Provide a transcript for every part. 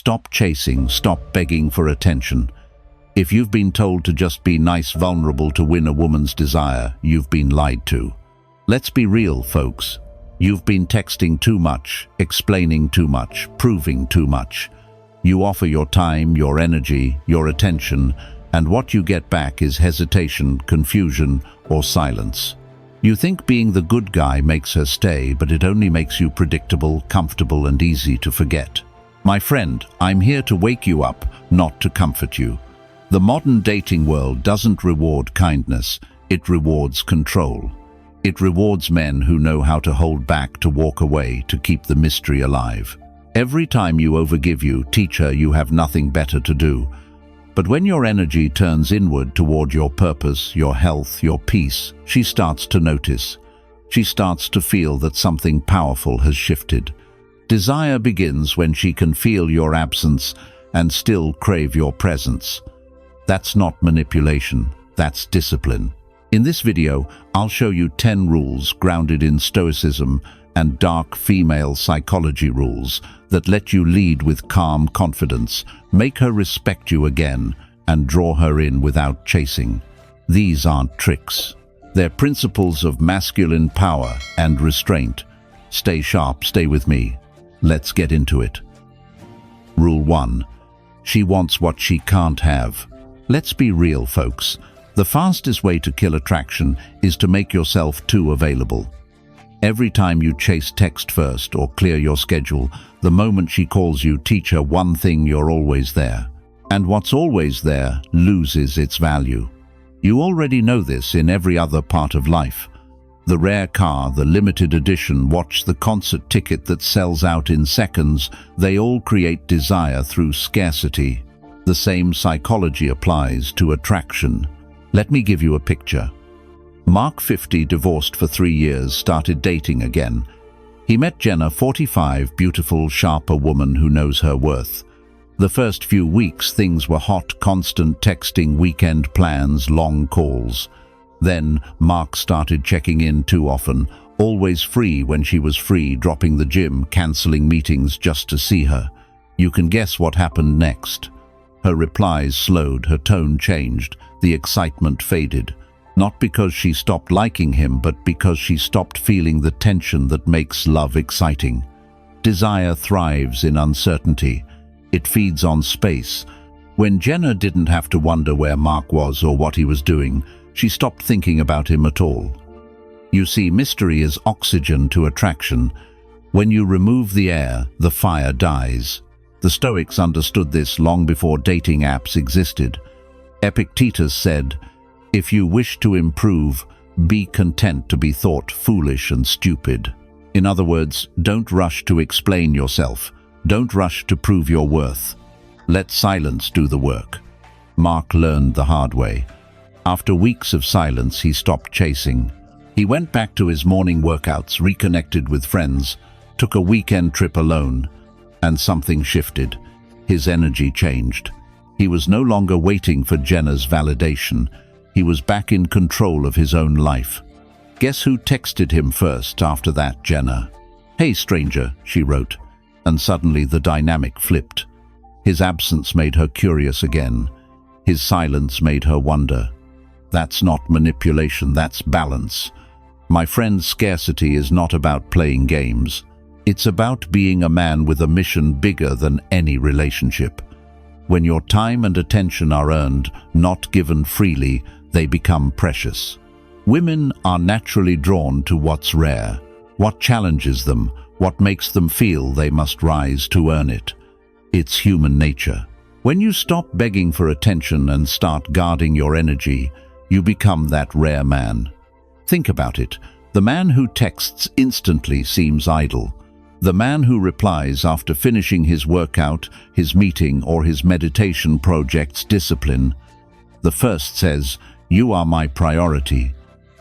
Stop chasing, stop begging for attention. If you've been told to just be nice, vulnerable to win a woman's desire, you've been lied to. Let's be real, folks. You've been texting too much, explaining too much, proving too much. You offer your time, your energy, your attention, and what you get back is hesitation, confusion, or silence. You think being the good guy makes her stay, but it only makes you predictable, comfortable, and easy to forget. My friend, I'm here to wake you up, not to comfort you. The modern dating world doesn't reward kindness, it rewards control. It rewards men who know how to hold back, to walk away, to keep the mystery alive. Every time you overgive, you teach her you have nothing better to do. But when your energy turns inward toward your purpose, your health, your peace, she starts to notice. She starts to feel that something powerful has shifted. Desire begins when she can feel your absence and still crave your presence. That's not manipulation, that's discipline. In this video, I'll show you 10 rules grounded in Stoicism and dark female psychology rules that let you lead with calm confidence, make her respect you again, and draw her in without chasing. These aren't tricks. They're principles of masculine power and restraint. Stay sharp, stay with me. Let's get into it. Rule 1. She wants what she can't have. Let's be real, folks. The fastest way to kill attraction is to make yourself too available. Every time you chase text first or clear your schedule, the moment she calls you, teach her one thing: you're always there. And what's always there loses its value. You already know this in every other part of life. The rare car, the limited edition watch, the concert ticket that sells out in seconds, they all create desire through scarcity. The same psychology applies to attraction. Let me give you a picture. Mark, 50, divorced for 3 years, started dating again. He met Jenna, 45, beautiful, sharper woman who knows her worth. The first few weeks, things were hot, constant texting, weekend plans, long calls. Then Mark started checking in too often, always free when she was free, dropping the gym, cancelling meetings just to see her. You can guess what happened next. Her replies slowed, her tone changed, the excitement faded. Not because she stopped liking him, but because she stopped feeling the tension that makes love exciting. Desire thrives in uncertainty. It feeds on space. When Jenna didn't have to wonder where Mark was or what he was doing, she stopped thinking about him at all. You see, mystery is oxygen to attraction. When you remove the air, the fire dies. The Stoics understood this long before dating apps existed. Epictetus said, "If you wish to improve, be content to be thought foolish and stupid." In other words, don't rush to explain yourself. Don't rush to prove your worth. Let silence do the work. Mark learned the hard way. After weeks of silence, he stopped chasing. He went back to his morning workouts, reconnected with friends, took a weekend trip alone, and something shifted. His energy changed. He was no longer waiting for Jenna's validation. He was back in control of his own life. Guess who texted him first after that? Jenna. "Hey stranger," she wrote, and suddenly the dynamic flipped. His absence made her curious again. His silence made her wonder. That's not manipulation, that's balance. My friend, scarcity is not about playing games. It's about being a man with a mission bigger than any relationship. When your time and attention are earned, not given freely, they become precious. Women are naturally drawn to what's rare, what challenges them, what makes them feel they must rise to earn it. It's human nature. When you stop begging for attention and start guarding your energy, you become that rare man. Think about it. The man who texts instantly seems idle. The man who replies after finishing his workout, his meeting, or his meditation project's discipline. The first says, "You are my priority."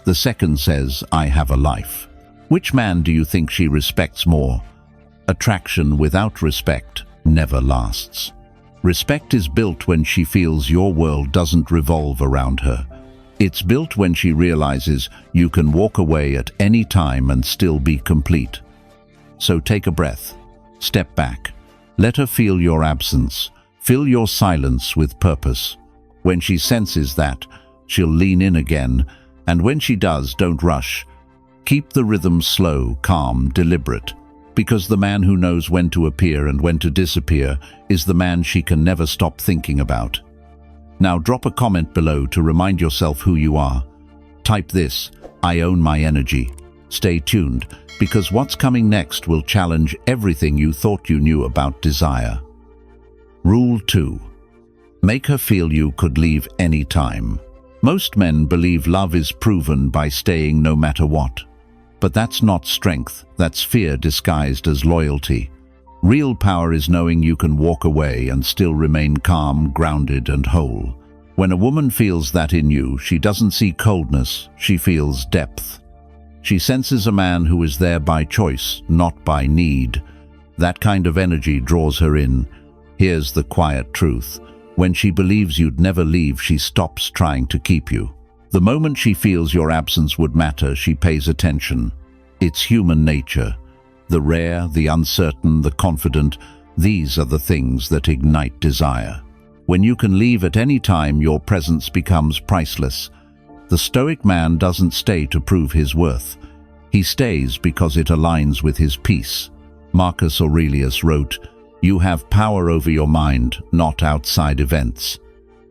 The second says, "I have a life." Which man do you think she respects more? Attraction without respect never lasts. Respect is built when she feels your world doesn't revolve around her. It's built when she realizes you can walk away at any time and still be complete. So take a breath, step back, Let her feel your absence. Fill your silence with purpose. When she senses that, she'll lean in again, and when she does, don't rush. Keep the rhythm slow, calm, deliberate, because the man who knows when to appear and when to disappear is the man she can never stop thinking about. Now drop a comment below to remind yourself who you are. Type this: I own my energy. Stay tuned, because what's coming next will challenge everything you thought you knew about desire. Rule 2. Make her feel you could leave any time. Most men believe love is proven by staying no matter what. But that's not strength, that's fear disguised as loyalty. Real power is knowing you can walk away and still remain calm, grounded, and whole. When a woman feels that in you, she doesn't see coldness, she feels depth. She senses a man who is there by choice, not by need. That kind of energy draws her in. Here's the quiet truth. When she believes you'd never leave, she stops trying to keep you. The moment she feels your absence would matter, she pays attention. It's human nature. The rare, the uncertain, the confident, these are the things that ignite desire. When you can leave at any time, your presence becomes priceless. The Stoic man doesn't stay to prove his worth. He stays because it aligns with his peace. Marcus Aurelius wrote, "You have power over your mind, not outside events."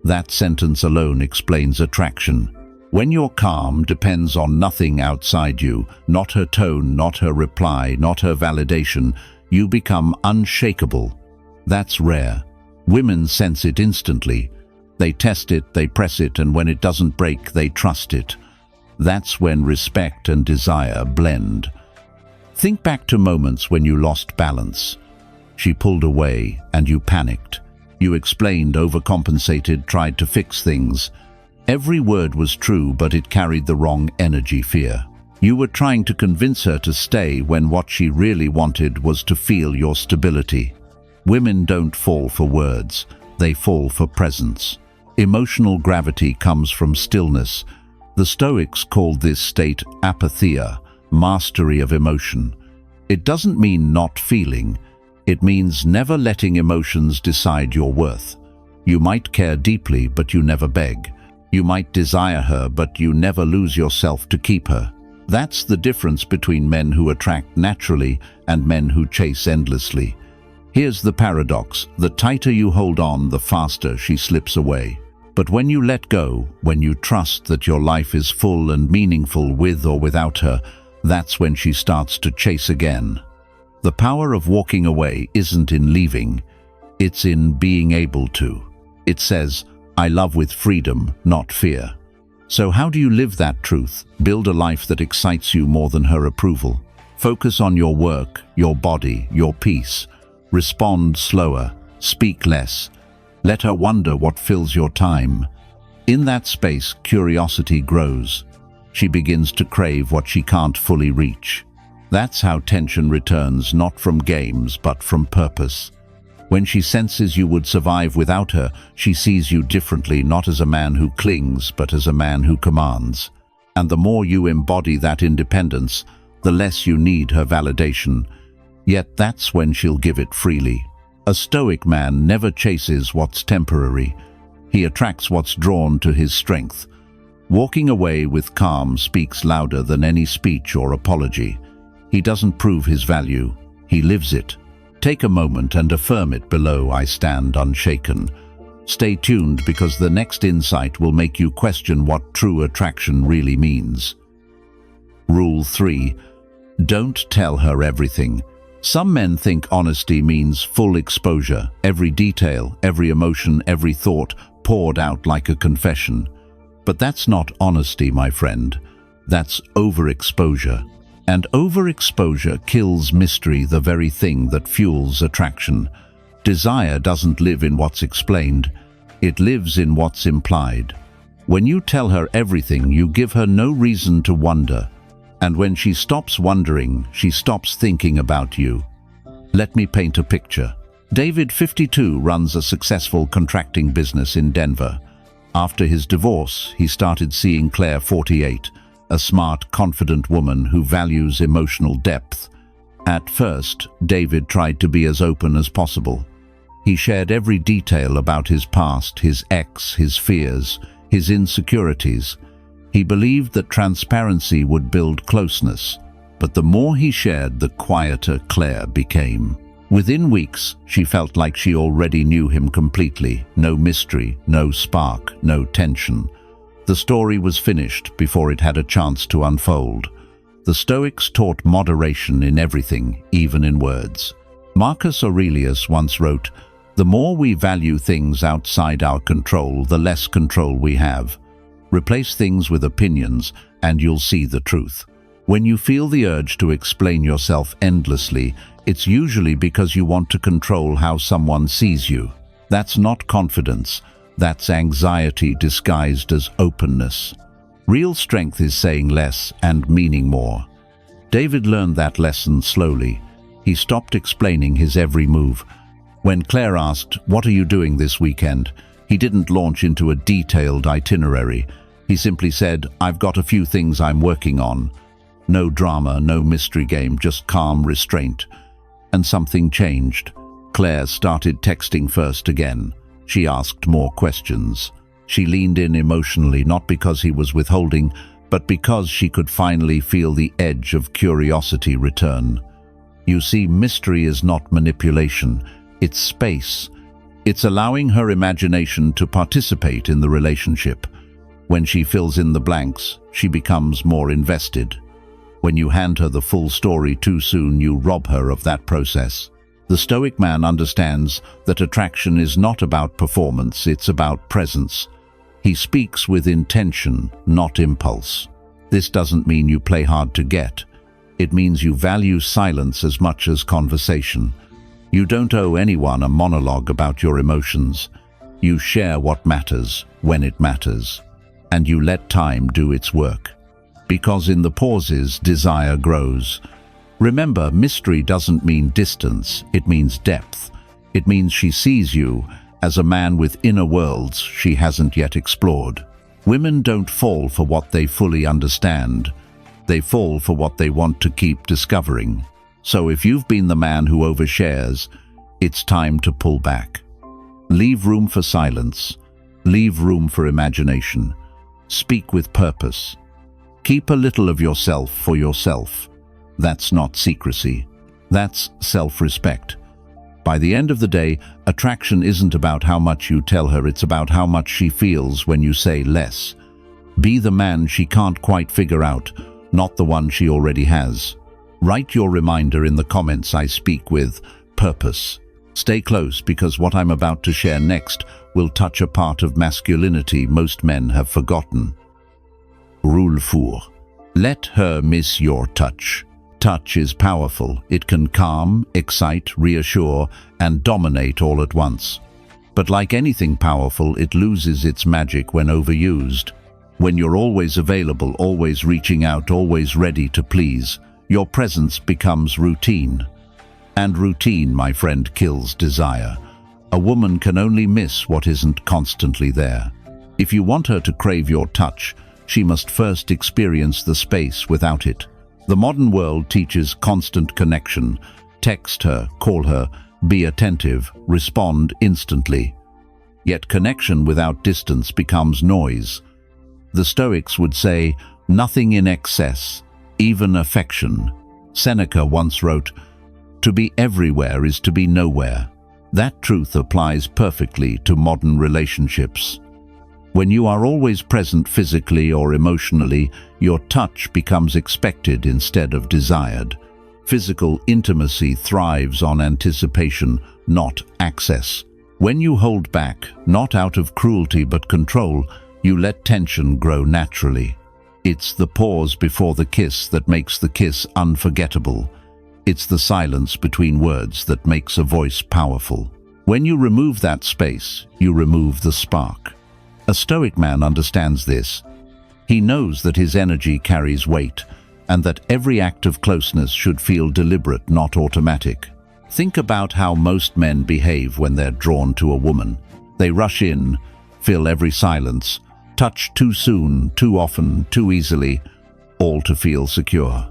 That sentence alone explains attraction. When you're calm depends on nothing outside you, not her tone, not her reply, not her validation. You become unshakable. That's rare. Women sense it instantly. They test it, they press it, and when it doesn't break, they trust it. That's when respect and desire blend. Think back to moments when you lost balance. She pulled away, and you panicked. You explained, overcompensated, tried to fix things. Every word was true, but it carried the wrong energy, fear. You were trying to convince her to stay when what she really wanted was to feel your stability. Women don't fall for words, they fall for presence. Emotional gravity comes from stillness. The Stoics called this state apatheia, mastery of emotion. It doesn't mean not feeling. It means never letting emotions decide your worth. You might care deeply, but you never beg. You might desire her, but you never lose yourself to keep her. That's the difference between men who attract naturally and men who chase endlessly. Here's the paradox: the tighter you hold on, the faster she slips away. But when you let go, when you trust that your life is full and meaningful with or without her, that's when she starts to chase again. The power of walking away isn't in leaving, it's in being able to. It says, "I love with freedom, not fear." So how do you live that truth? Build a life that excites you more than her approval. Focus on your work, your body, your peace. Respond slower, speak less. Let her wonder what fills your time. In that space, curiosity grows. She begins to crave what she can't fully reach. That's how tension returns, not from games, but from purpose. When she senses you would survive without her, she sees you differently, not as a man who clings, but as a man who commands. And the more you embody that independence, the less you need her validation. Yet that's when she'll give it freely. A Stoic man never chases what's temporary. He attracts what's drawn to his strength. Walking away with calm speaks louder than any speech or apology. He doesn't prove his value, he lives it. Take a moment and affirm it below: "I stand unshaken." Stay tuned, because the next insight will make you question what true attraction really means. Rule 3. Don't tell her everything. Some men think honesty means full exposure, every detail, every emotion, every thought poured out like a confession. But that's not honesty, my friend. That's overexposure. And overexposure kills mystery, the very thing that fuels attraction. Desire doesn't live in what's explained. It lives in what's implied. When you tell her everything, you give her no reason to wonder. And when she stops wondering, she stops thinking about you. Let me paint a picture. David, 52, runs a successful contracting business in Denver. After his divorce, he started seeing Claire, 48, a smart, confident woman who values emotional depth. At first, David tried to be as open as possible. He shared every detail about his past, his ex, his fears, his insecurities. He believed that transparency would build closeness, but the more he shared, the quieter Claire became. Within weeks, she felt like she already knew him completely. No mystery, no spark, no tension. The story was finished before it had a chance to unfold. The Stoics taught moderation in everything, even in words. Marcus Aurelius once wrote, "The more we value things outside our control, the less control we have. Replace things with opinions, and you'll see the truth." When you feel the urge to explain yourself endlessly, it's usually because you want to control how someone sees you. That's not confidence. That's anxiety disguised as openness. Real strength is saying less and meaning more. David learned that lesson slowly. He stopped explaining his every move. When Claire asked, "What are you doing this weekend?" he didn't launch into a detailed itinerary. He simply said, "I've got a few things I'm working on." No drama, no mystery game, just calm restraint. And something changed. Claire started texting first again. She asked more questions. She leaned in emotionally, not because he was withholding, but because she could finally feel the edge of curiosity return. You see, mystery is not manipulation, it's space. It's allowing her imagination to participate in the relationship. When she fills in the blanks, she becomes more invested. When you hand her the full story too soon, you rob her of that process. The Stoic man understands that attraction is not about performance, it's about presence. He speaks with intention, not impulse. This doesn't mean you play hard to get. It means you value silence as much as conversation. You don't owe anyone a monologue about your emotions. You share what matters, when it matters. And you let time do its work. Because in the pauses, desire grows. Remember, mystery doesn't mean distance, it means depth. It means she sees you as a man with inner worlds she hasn't yet explored. Women don't fall for what they fully understand. They fall for what they want to keep discovering. So if you've been the man who overshares, it's time to pull back. Leave room for silence. Leave room for imagination. Speak with purpose. Keep a little of yourself for yourself. That's not secrecy. That's self-respect. By the end of the day, attraction isn't about how much you tell her, it's about how much she feels when you say less. Be the man she can't quite figure out, not the one she already has. Write your reminder in the comments. I speak with purpose. Stay close, because what I'm about to share next will touch a part of masculinity most men have forgotten. Rule 4. Let her miss your touch. Touch is powerful. It can calm, excite, reassure, and dominate all at once. But like anything powerful, it loses its magic when overused. When you're always available, always reaching out, always ready to please, your presence becomes routine. And routine, my friend, kills desire. A woman can only miss what isn't constantly there. If you want her to crave your touch, she must first experience the space without it. The modern world teaches constant connection. Text her, call her, be attentive, respond instantly. Yet connection without distance becomes noise. The Stoics would say, nothing in excess, even affection. Seneca once wrote, "To be everywhere is to be nowhere." That truth applies perfectly to modern relationships. When you are always present physically or emotionally, your touch becomes expected instead of desired. Physical intimacy thrives on anticipation, not access. When you hold back, not out of cruelty but control, you let tension grow naturally. It's the pause before the kiss that makes the kiss unforgettable. It's the silence between words that makes a voice powerful. When you remove that space, you remove the spark. A Stoic man understands this. He knows that his energy carries weight, and that every act of closeness should feel deliberate, not automatic. Think about how most men behave when they're drawn to a woman. They rush in, fill every silence, touch too soon, too often, too easily, all to feel secure.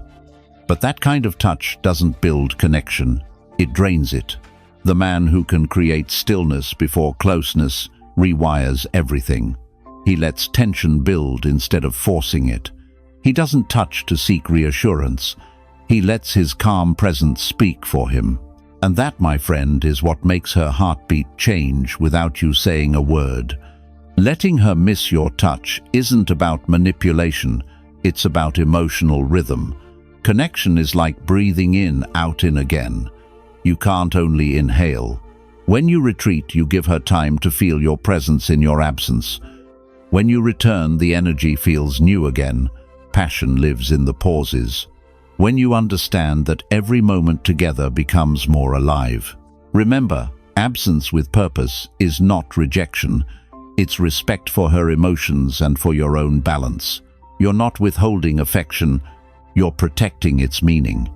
But that kind of touch doesn't build connection, it drains it. The man who can create stillness before closeness rewires everything. He lets tension build instead of forcing it. He doesn't touch to seek reassurance. He lets his calm presence speak for him. And that, my friend, is what makes her heartbeat change without you saying a word. Letting her miss your touch isn't about manipulation, it's about emotional rhythm. Connection is like breathing in, out in again. You can't only inhale. When you retreat, you give her time to feel your presence in your absence. When you return, the energy feels new again. Passion lives in the pauses. When you understand that every moment together becomes more alive. Remember, absence with purpose is not rejection. It's respect for her emotions and for your own balance. You're not withholding affection, you're protecting its meaning.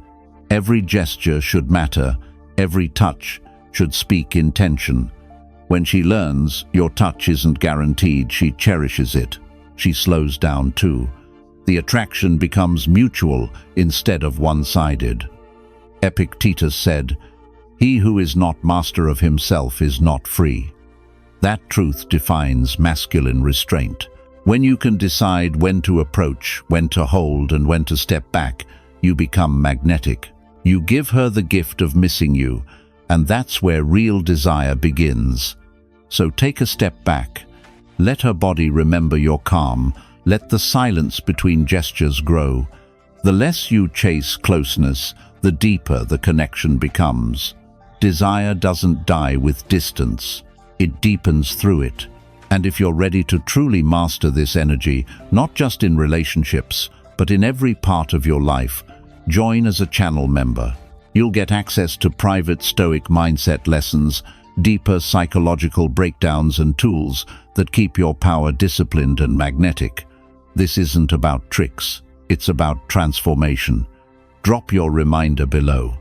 Every gesture should matter, every touch should speak intention. When she learns your touch isn't guaranteed, she cherishes it. She slows down too. The attraction becomes mutual instead of one-sided. Epictetus said, "He who is not master of himself is not free." That truth defines masculine restraint. When you can decide when to approach, when to hold, and when to step back, you become magnetic. You give her the gift of missing you, and that's where real desire begins. So take a step back. Let her body remember your calm. Let the silence between gestures grow. The less you chase closeness, the deeper the connection becomes. Desire doesn't die with distance. It deepens through it. And if you're ready to truly master this energy, not just in relationships, but in every part of your life, join as a channel member. You'll get access to private Stoic mindset lessons, deeper psychological breakdowns and tools that keep your power disciplined and magnetic. This isn't about tricks, it's about transformation. Drop your reminder below.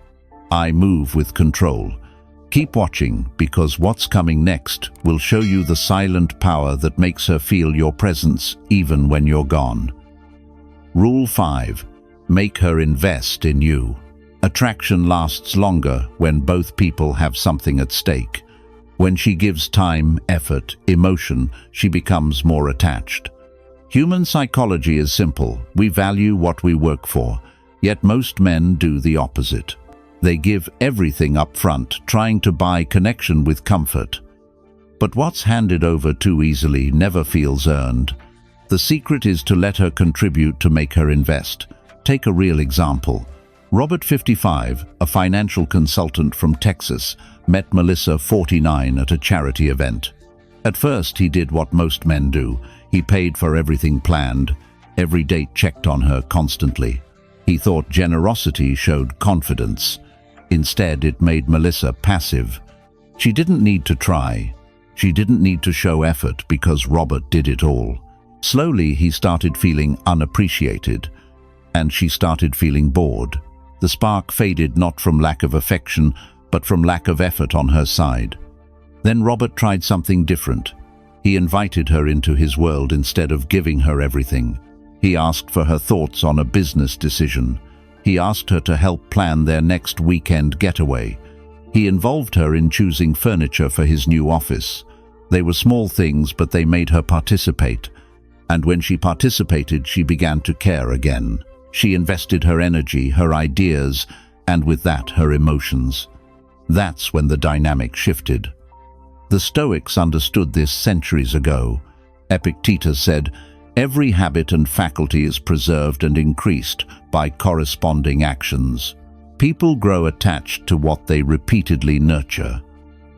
I move with control. Keep watching, because what's coming next will show you the silent power that makes her feel your presence even when you're gone. Rule 5. Make her invest in you. Attraction lasts longer when both people have something at stake. When she gives time, effort, emotion, she becomes more attached. Human psychology is simple. We value what we work for, yet most men do the opposite. They give everything up front, trying to buy connection with comfort. But what's handed over too easily never feels earned. The secret is to let her contribute to make her invest. Take a real example. Robert, 55, a financial consultant from Texas, met Melissa, 49, at a charity event. At first, he did what most men do. He paid for everything planned, every date checked on her constantly. He thought generosity showed confidence. Instead, it made Melissa passive. She didn't need to try. She didn't need to show effort because Robert did it all. Slowly, he started feeling unappreciated, and she started feeling bored. The spark faded not from lack of affection, but from lack of effort on her side. Then Robert tried something different. He invited her into his world instead of giving her everything. He asked for her thoughts on a business decision. He asked her to help plan their next weekend getaway. He involved her in choosing furniture for his new office. They were small things, but they made her participate. And when she participated, she began to care again. She invested her energy, her ideas, and with that, her emotions. That's when the dynamic shifted. The Stoics understood this centuries ago. Epictetus said, "Every habit and faculty is preserved and increased by corresponding actions." People grow attached to what they repeatedly nurture.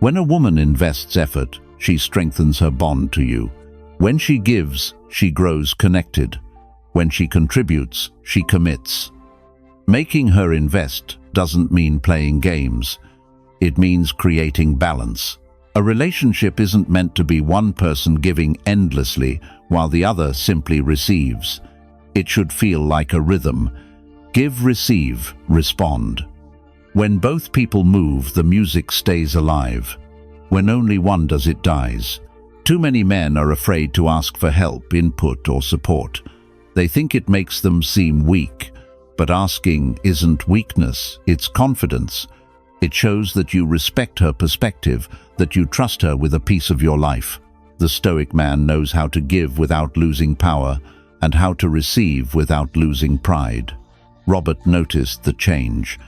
When a woman invests effort, she strengthens her bond to you. When she gives, she grows connected. When she contributes, she commits. Making her invest doesn't mean playing games. It means creating balance. A relationship isn't meant to be one person giving endlessly while the other simply receives. It should feel like a rhythm. Give, receive, respond. When both people move, the music stays alive. When only one does, it dies. Too many men are afraid to ask for help, input, or support. They think it makes them seem weak. But asking isn't weakness, it's confidence. It shows that you respect her perspective, that you trust her with a piece of your life. The Stoic man knows how to give without losing power, and how to receive without losing pride. Robert noticed the change.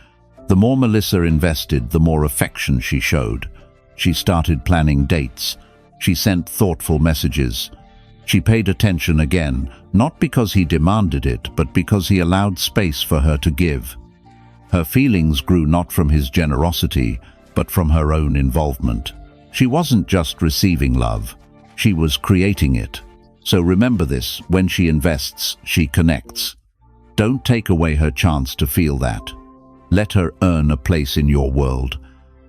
The more Melissa invested, the more affection she showed. She started planning dates. She sent thoughtful messages. She paid attention again, not because he demanded it, but because he allowed space for her to give. Her feelings grew not from his generosity, but from her own involvement. She wasn't just receiving love, she was creating it. So remember this: when she invests, she connects. Don't take away her chance to feel that. Let her earn a place in your world.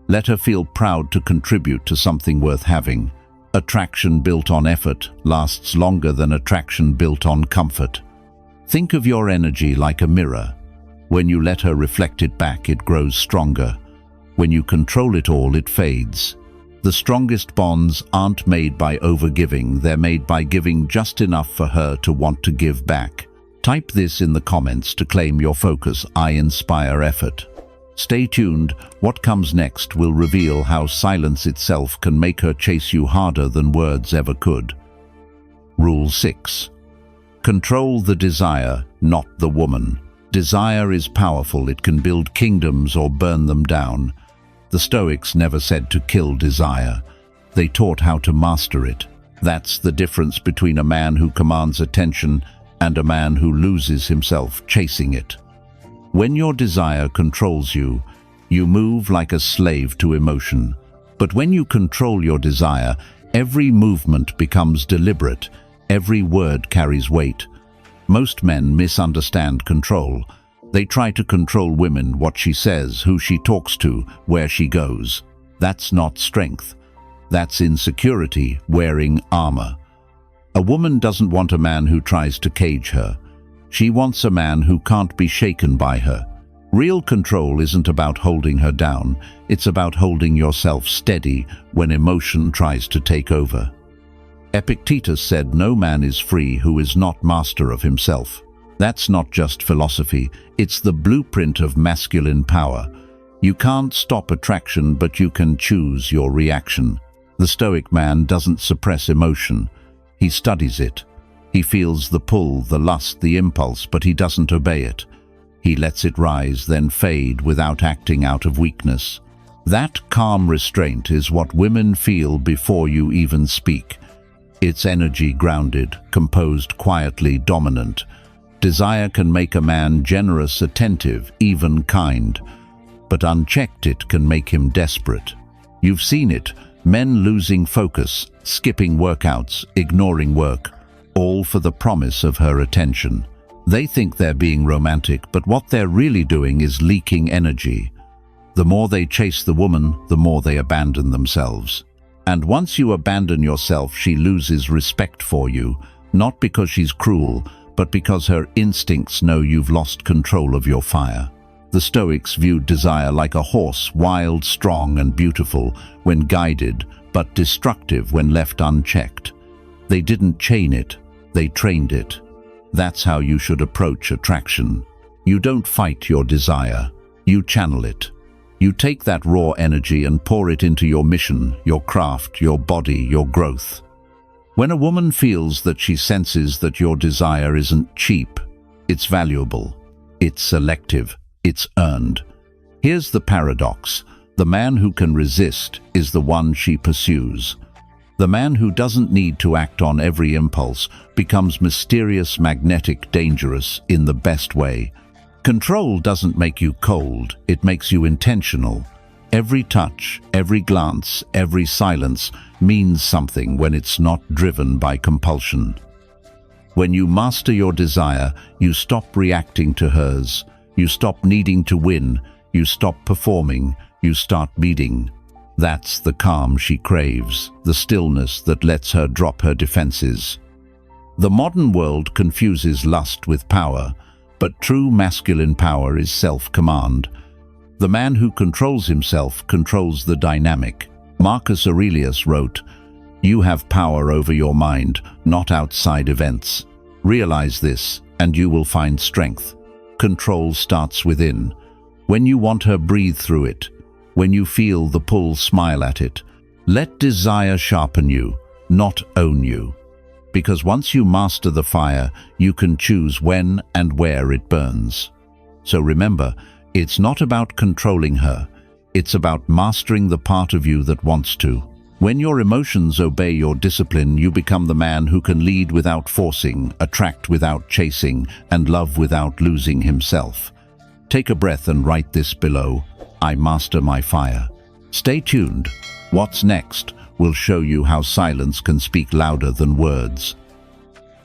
Let her feel proud to contribute to something worth having. Attraction built on effort lasts longer than attraction built on comfort. Think of your energy like a mirror. When you let her reflect it back, it grows stronger. When you control it all, it fades. The strongest bonds aren't made by overgiving, they're made by giving just enough for her to want to give back. Type this in the comments to claim your focus. I inspire effort. Stay tuned. What comes next will reveal how silence itself can make her chase you harder than words ever could. Rule 6. Control the desire, not the woman. Desire is powerful. It can build kingdoms or burn them down. The Stoics never said to kill desire. They taught how to master it. That's the difference between a man who commands attention and a man who loses himself chasing it. When your desire controls you, you move like a slave to emotion. But when you control your desire, every movement becomes deliberate, every word carries weight. Most men misunderstand control. They try to control women, what she says, who she talks to, where she goes. That's not strength. That's insecurity wearing armor. A woman doesn't want a man who tries to cage her. She wants a man who can't be shaken by her. Real control isn't about holding her down. It's about holding yourself steady when emotion tries to take over. Epictetus said, "No man is free who is not master of himself." That's not just philosophy, it's the blueprint of masculine power. You can't stop attraction, but you can choose your reaction. The Stoic man doesn't suppress emotion. He studies it. He feels the pull, the lust, the impulse, but he doesn't obey it. He lets it rise, then fade without acting out of weakness. That calm restraint is what women feel before you even speak. It's energy grounded, composed quietly, dominant. Desire can make a man generous, attentive, even kind. But unchecked, it can make him desperate. You've seen it, men losing focus, skipping workouts, ignoring work, all for the promise of her attention. They think they're being romantic, but what they're really doing is leaking energy. The more they chase the woman, the more they abandon themselves. And once you abandon yourself, she loses respect for you, not because she's cruel, but because her instincts know you've lost control of your fire. The Stoics viewed desire like a horse, wild, strong, and beautiful when guided, but destructive when left unchecked. They didn't chain it, they trained it. That's how you should approach attraction. You don't fight your desire, you channel it. You take that raw energy and pour it into your mission, your craft, your body, your growth. When a woman feels that she senses that your desire isn't cheap, it's valuable, it's selective, it's earned. Here's the paradox. The man who can resist is the one she pursues. The man who doesn't need to act on every impulse becomes mysterious, magnetic, dangerous in the best way. Control doesn't make you cold, it makes you intentional. Every touch, every glance, every silence means something when it's not driven by compulsion. When you master your desire, you stop reacting to hers. You stop needing to win. You stop performing. You start being. That's the calm she craves, the stillness that lets her drop her defenses. The modern world confuses lust with power, but true masculine power is self-command. The man who controls himself controls the dynamic. Marcus Aurelius wrote, "You have power over your mind, not outside events. Realize this, and you will find strength." Control starts within. When you want her, breathe through it. When you feel the pull, smile at it. Let desire sharpen you, not own you. Because once you master the fire, you can choose when and where it burns. So remember, it's not about controlling her. It's about mastering the part of you that wants to. When your emotions obey your discipline, you become the man who can lead without forcing, attract without chasing, and love without losing himself. Take a breath and write this below: I master my fire. Stay tuned. What's next will show you how silence can speak louder than words.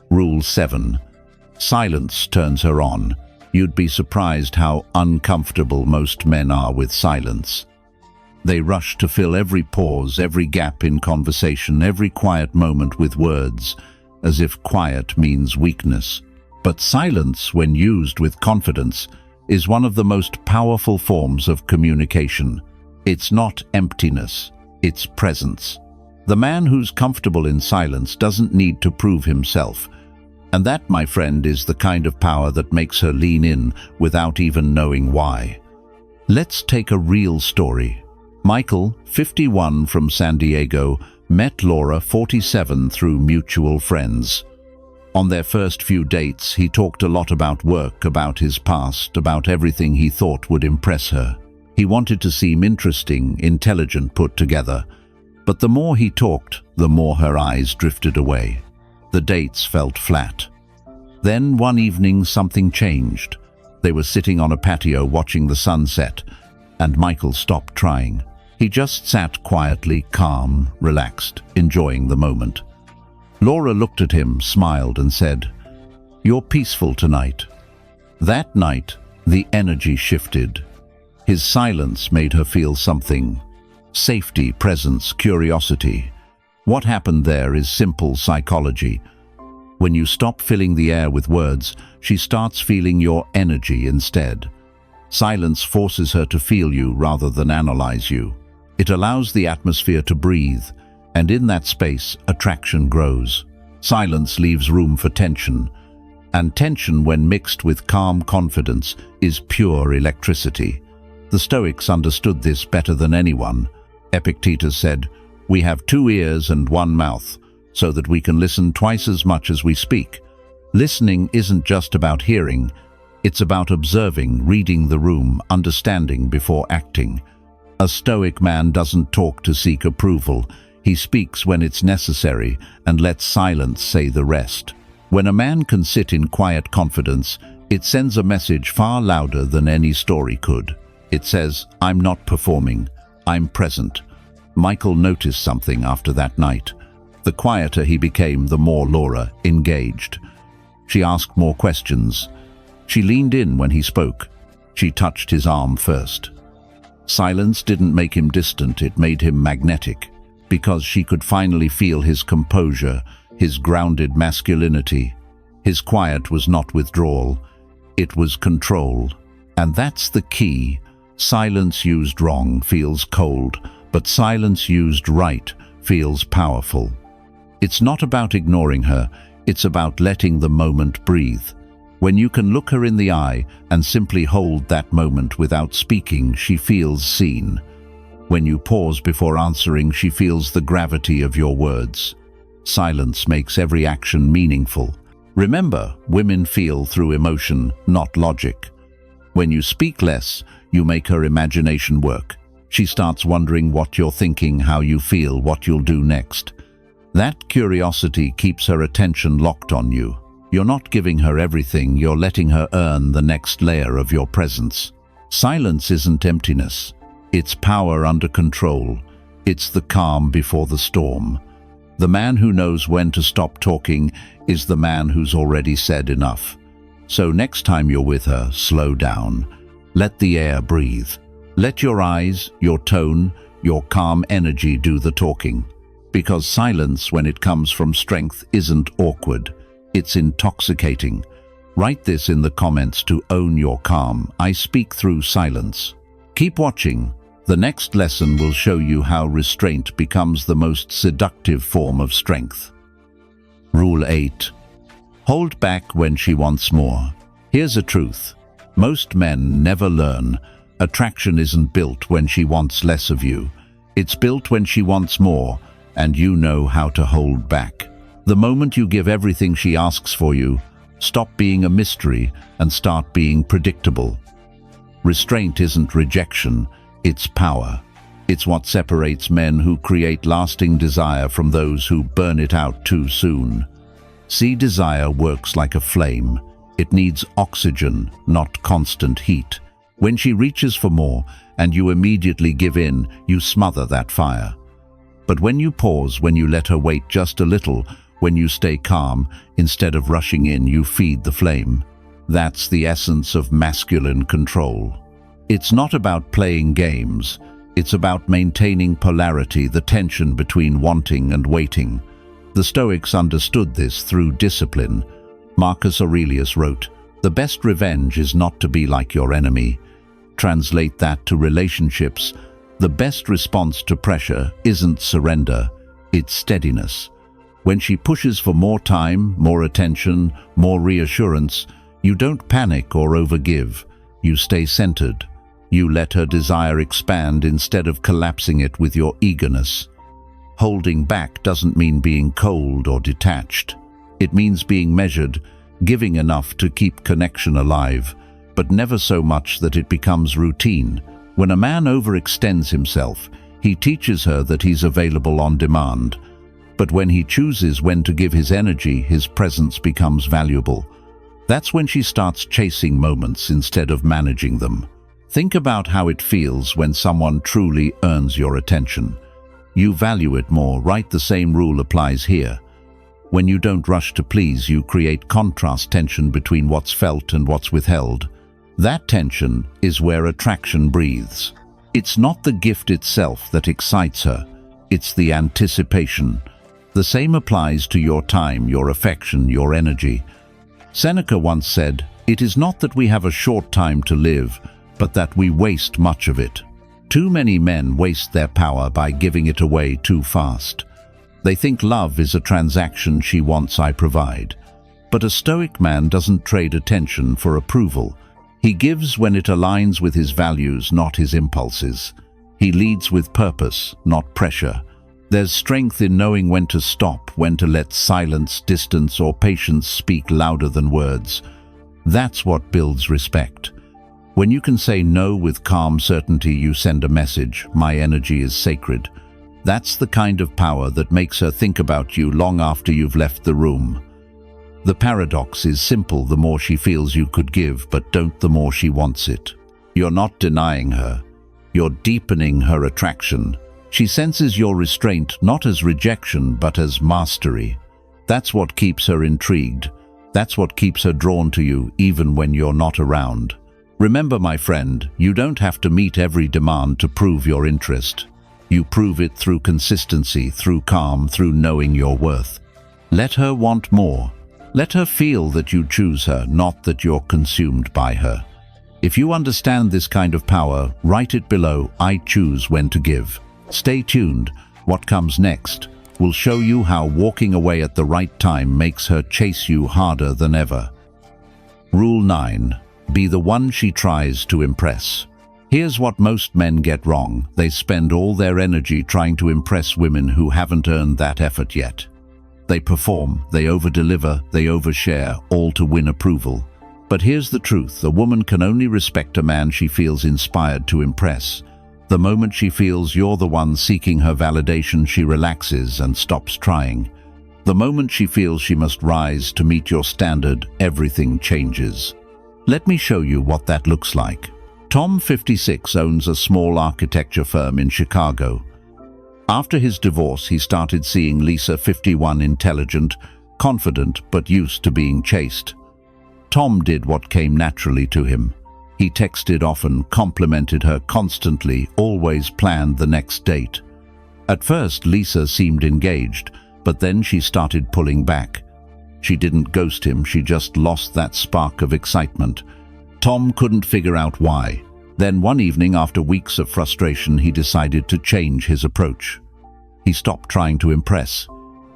Rule 7. Silence turns her on. You'd be surprised how uncomfortable most men are with silence. They rush to fill every pause, every gap in conversation, every quiet moment with words, as if quiet means weakness. But silence, when used with confidence, is one of the most powerful forms of communication. It's not emptiness, it's presence. The man who's comfortable in silence doesn't need to prove himself. And that, my friend, is the kind of power that makes her lean in without even knowing why. Let's take a real story. Michael, 51, from San Diego, met Laura, 47, through mutual friends. On their first few dates, he talked a lot about work, about his past, about everything he thought would impress her. He wanted to seem interesting, intelligent, put together. But the more he talked, the more her eyes drifted away. The dates felt flat. Then one evening something changed. They were sitting on a patio watching the sunset, and Michael stopped trying. He just sat quietly, calm, relaxed, enjoying the moment. Laura looked at him, smiled, and said, "You're peaceful tonight." That night, the energy shifted. His silence made her feel something. Safety, presence, curiosity. What happened there is simple psychology. When you stop filling the air with words, she starts feeling your energy instead. Silence forces her to feel you rather than analyze you. It allows the atmosphere to breathe, and in that space, attraction grows. Silence leaves room for tension, and tension, when mixed with calm confidence, is pure electricity. The Stoics understood this better than anyone. Epictetus said, "We have 2 ears and 1 mouth, so that we can listen twice as much as we speak." Listening isn't just about hearing, it's about observing, reading the room, understanding before acting. A Stoic man doesn't talk to seek approval. He speaks when it's necessary and lets silence say the rest. When a man can sit in quiet confidence, it sends a message far louder than any story could. It says, "I'm not performing, I'm present." Michael noticed something after that night. The quieter he became, the more Laura engaged. She asked more questions. She leaned in when he spoke. She touched his arm first. Silence didn't make him distant, it made him magnetic, because she could finally feel his composure, his grounded masculinity. His quiet was not withdrawal, it was control. And that's the key. Silence used wrong feels cold, but silence used right feels powerful. It's not about ignoring her, it's about letting the moment breathe. When you can look her in the eye and simply hold that moment without speaking, she feels seen. When you pause before answering, she feels the gravity of your words. Silence makes every action meaningful. Remember, women feel through emotion, not logic. When you speak less, you make her imagination work. She starts wondering what you're thinking, how you feel, what you'll do next. That curiosity keeps her attention locked on you. You're not giving her everything, you're letting her earn the next layer of your presence. Silence isn't emptiness. It's power under control. It's the calm before the storm. The man who knows when to stop talking is the man who's already said enough. So next time you're with her, slow down. Let the air breathe. Let your eyes, your tone, your calm energy do the talking. Because silence, when it comes from strength, isn't awkward. It's intoxicating. Write this in the comments to own your calm. I speak through silence. Keep watching. The next lesson will show you how restraint becomes the most seductive form of strength. Rule 8. Hold back when she wants more. Here's a truth. Most men never learn. Attraction isn't built when she wants less of you. It's built when she wants more, and you know how to hold back. The moment you give everything she asks for you, stop being a mystery and start being predictable. Restraint isn't rejection, it's power. It's what separates men who create lasting desire from those who burn it out too soon. See, desire works like a flame. It needs oxygen, not constant heat. When she reaches for more and you immediately give in, you smother that fire. But when you pause, when you let her wait just a little, when you stay calm, instead of rushing in, you feed the flame. That's the essence of masculine control. It's not about playing games. It's about maintaining polarity, the tension between wanting and waiting. The Stoics understood this through discipline. Marcus Aurelius wrote, "The best revenge is not to be like your enemy." Translate that to relationships. The best response to pressure isn't surrender, it's steadiness. When she pushes for more time, more attention, more reassurance, you don't panic or overgive. You stay centered. You let her desire expand instead of collapsing it with your eagerness. Holding back doesn't mean being cold or detached. It means being measured, giving enough to keep connection alive, but never so much that it becomes routine. When a man overextends himself, he teaches her that he's available on demand. But when he chooses when to give his energy, his presence becomes valuable. That's when she starts chasing moments instead of managing them. Think about how it feels when someone truly earns your attention. You value it more, right? The same rule applies here. When you don't rush to please, you create contrast, tension between what's felt and what's withheld. That tension is where attraction breathes. It's not the gift itself that excites her, it's the anticipation. The same applies to your time, your affection, your energy. Seneca once said, "It is not that we have a short time to live, but that we waste much of it." Too many men waste their power by giving it away too fast. They think love is a transaction, she wants, I provide. But a Stoic man doesn't trade attention for approval. He gives when it aligns with his values, not his impulses. He leads with purpose, not pressure. There's strength in knowing when to stop, when to let silence, distance, or patience speak louder than words. That's what builds respect. When you can say no with calm certainty, you send a message, my energy is sacred. That's the kind of power that makes her think about you long after you've left the room. The paradox is simple: the more she feels you could give, but don't, the more she wants it. You're not denying her. You're deepening her attraction. She senses your restraint not as rejection, but as mastery. That's what keeps her intrigued. That's what keeps her drawn to you, even when you're not around. Remember, my friend, you don't have to meet every demand to prove your interest. You prove it through consistency, through calm, through knowing your worth. Let her want more. Let her feel that you choose her, not that you're consumed by her. If you understand this kind of power, write it below, I choose when to give. Stay tuned. What comes next will show you how walking away at the right time makes her chase you harder than ever. Rule 9. Be the one she tries to impress. Here's what most men get wrong. They spend all their energy trying to impress women who haven't earned that effort yet. They perform, they over-deliver, they overshare, all to win approval. But here's the truth: a woman can only respect a man she feels inspired to impress. The moment she feels you're the one seeking her validation, she relaxes and stops trying. The moment she feels she must rise to meet your standard, everything changes. Let me show you what that looks like. Tom, 56, owns a small architecture firm in Chicago. After his divorce, he started seeing Lisa, 51, intelligent, confident, but used to being chased. Tom did what came naturally to him. He texted often, complimented her constantly, always planned the next date. At first, Lisa seemed engaged, but then she started pulling back. She didn't ghost him, she just lost that spark of excitement. Tom couldn't figure out why. Then one evening, after weeks of frustration, he decided to change his approach. He stopped trying to impress.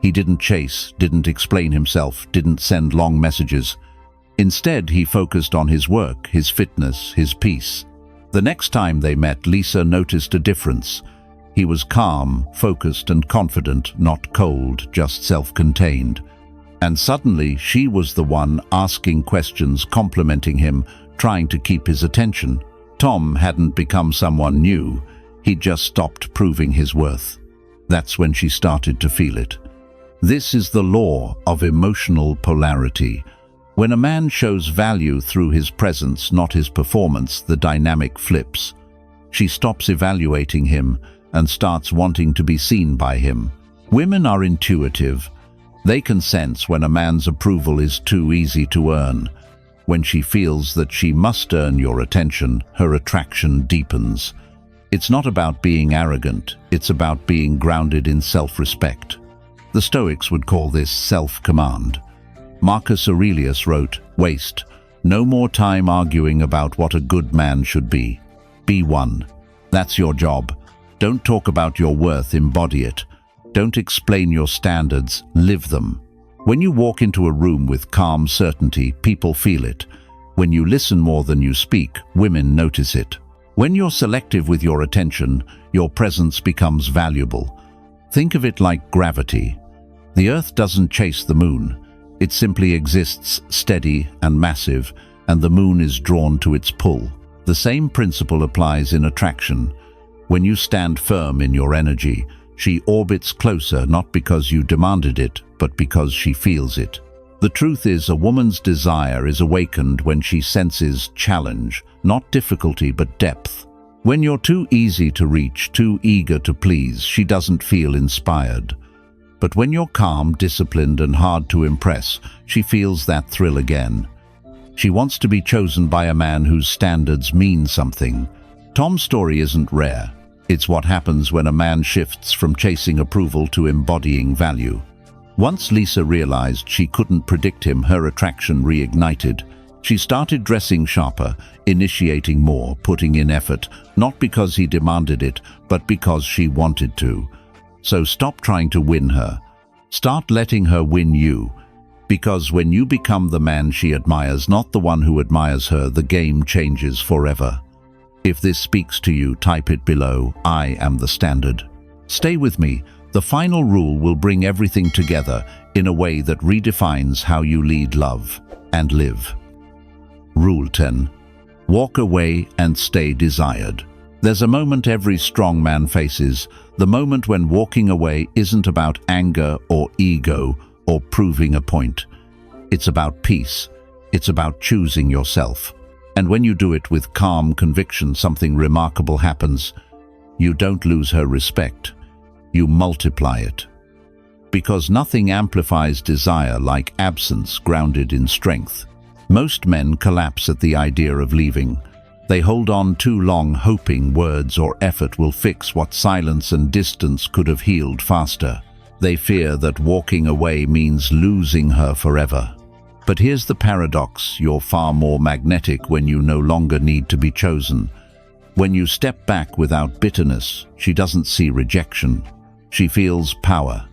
He didn't chase, didn't explain himself, didn't send long messages. Instead, he focused on his work, his fitness, his peace. The next time they met, Lisa noticed a difference. He was calm, focused and confident, not cold, just self-contained. And suddenly, she was the one asking questions, complimenting him, trying to keep his attention. Tom hadn't become someone new. He'd just stopped proving his worth. That's when she started to feel it. This is the law of emotional polarity. When a man shows value through his presence, not his performance, the dynamic flips. She stops evaluating him and starts wanting to be seen by him. Women are intuitive. They can sense when a man's approval is too easy to earn. When she feels that she must earn your attention, her attraction deepens. It's not about being arrogant, it's about being grounded in self-respect. The Stoics would call this self-command. Marcus Aurelius wrote, "Waste no more time arguing about what a good man should be. Be one. That's your job. Don't talk about your worth, embody it. Don't explain your standards, live them." When you walk into a room with calm certainty, people feel it. When you listen more than you speak, women notice it. When you're selective with your attention, your presence becomes valuable. Think of it like gravity. The Earth doesn't chase the moon. It simply exists steady and massive, and the moon is drawn to its pull. The same principle applies in attraction. When you stand firm in your energy, she orbits closer not because you demanded it, but because she feels it. The truth is, a woman's desire is awakened when she senses challenge, not difficulty but depth. When you're too easy to reach, too eager to please, she doesn't feel inspired. But when you're calm, disciplined and hard to impress, she feels that thrill again. She wants to be chosen by a man whose standards mean something. Tom's story isn't rare. It's what happens when a man shifts from chasing approval to embodying value. Once Lisa realized she couldn't predict him, her attraction reignited. She started dressing sharper, initiating more, putting in effort, not because he demanded it, but because she wanted to. So stop trying to win her. Start letting her win you. Because when you become the man she admires, not the one who admires her, the game changes forever. If this speaks to you, type it below. I am the standard. Stay with me. The final rule will bring everything together in a way that redefines how you lead, love, and live. Rule 10. Walk away and stay desired. There's a moment every strong man faces, the moment when walking away isn't about anger or ego or proving a point. It's about peace. It's about choosing yourself. And when you do it with calm conviction, something remarkable happens. You don't lose her respect. You multiply it. Because nothing amplifies desire like absence grounded in strength. Most men collapse at the idea of leaving. They hold on too long, hoping words or effort will fix what silence and distance could have healed faster. They fear that walking away means losing her forever. But here's the paradox: you're far more magnetic when you no longer need to be chosen. When you step back without bitterness, she doesn't see rejection. She feels power.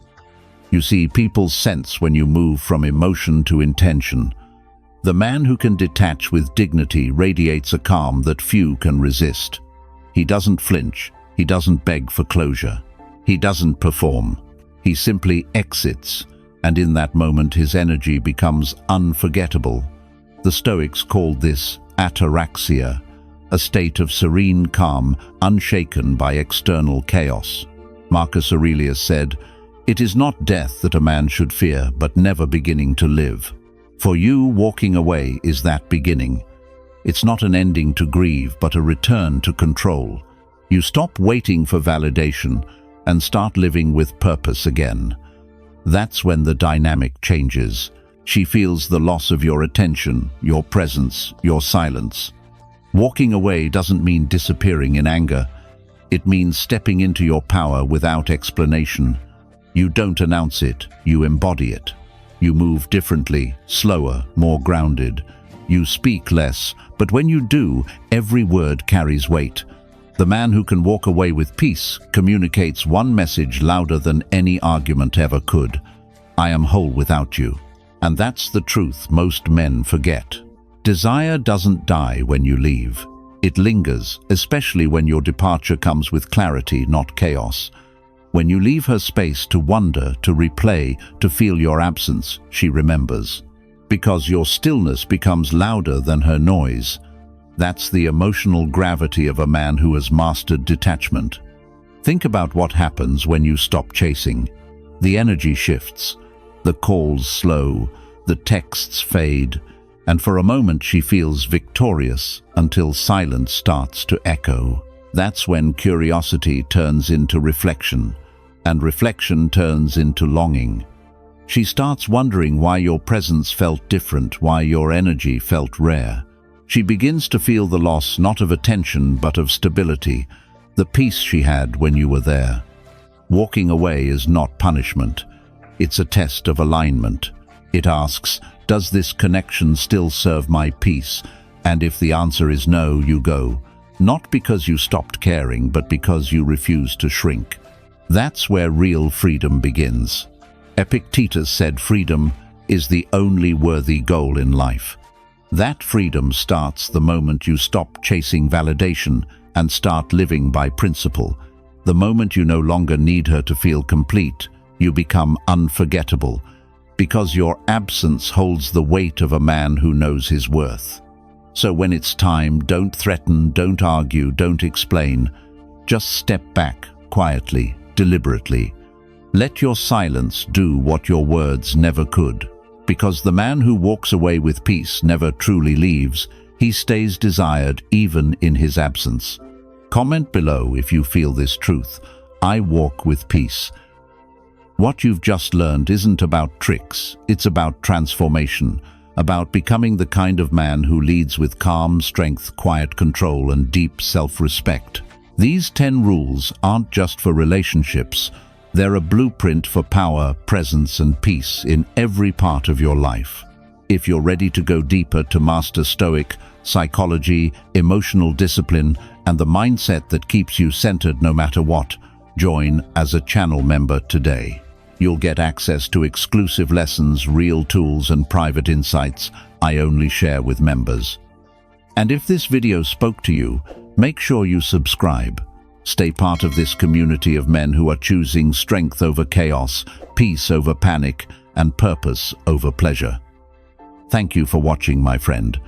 You see, people sense when you move from emotion to intention. The man who can detach with dignity radiates a calm that few can resist. He doesn't flinch. He doesn't beg for closure. He doesn't perform. He simply exits, and in that moment his energy becomes unforgettable. The Stoics called this ataraxia, a state of serene calm, unshaken by external chaos. Marcus Aurelius said, "It is not death that a man should fear, but never beginning to live." For you, walking away is that beginning. It's not an ending to grieve, but a return to control. You stop waiting for validation and start living with purpose again. That's when the dynamic changes. She feels the loss of your attention, your presence, your silence. Walking away doesn't mean disappearing in anger. It means stepping into your power without explanation. You don't announce it, you embody it. You move differently, slower, more grounded. You speak less, but when you do, every word carries weight. The man who can walk away with peace communicates one message louder than any argument ever could. I am whole without you. And that's the truth most men forget. Desire doesn't die when you leave. It lingers, especially when your departure comes with clarity, not chaos. When you leave her space to wonder, to replay, to feel your absence, she remembers. Because your stillness becomes louder than her noise. That's the emotional gravity of a man who has mastered detachment. Think about what happens when you stop chasing. The energy shifts, the calls slow, the texts fade, and for a moment she feels victorious until silence starts to echo. That's when curiosity turns into reflection, and reflection turns into longing. She starts wondering why your presence felt different, why your energy felt rare. She begins to feel the loss not of attention but of stability, the peace she had when you were there. Walking away is not punishment. It's a test of alignment. It asks, does this connection still serve my peace? And if the answer is no, you go. Not because you stopped caring, but because you refuse to shrink. That's where real freedom begins. Epictetus said freedom is the only worthy goal in life. That freedom starts the moment you stop chasing validation and start living by principle. The moment you no longer need her to feel complete, you become unforgettable, because your absence holds the weight of a man who knows his worth. So when it's time, don't threaten, don't argue, don't explain. Just step back, quietly, deliberately. Let your silence do what your words never could. Because the man who walks away with peace never truly leaves. He stays desired even in his absence. Comment below if you feel this truth. I walk with peace. What you've just learned isn't about tricks. It's about transformation. About becoming the kind of man who leads with calm, strength, quiet control, and deep self-respect. These 10 rules aren't just for relationships. They're a blueprint for power, presence, and peace in every part of your life. If you're ready to go deeper to master Stoic, psychology, emotional discipline, and the mindset that keeps you centered no matter what, join as a channel member today. You'll get access to exclusive lessons, real tools, and private insights I only share with members. And if this video spoke to you, make sure you subscribe. Stay part of this community of men who are choosing strength over chaos, peace over panic, and purpose over pleasure. Thank you for watching, my friend.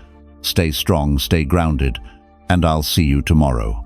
Stay strong, stay grounded, and I'll see you tomorrow.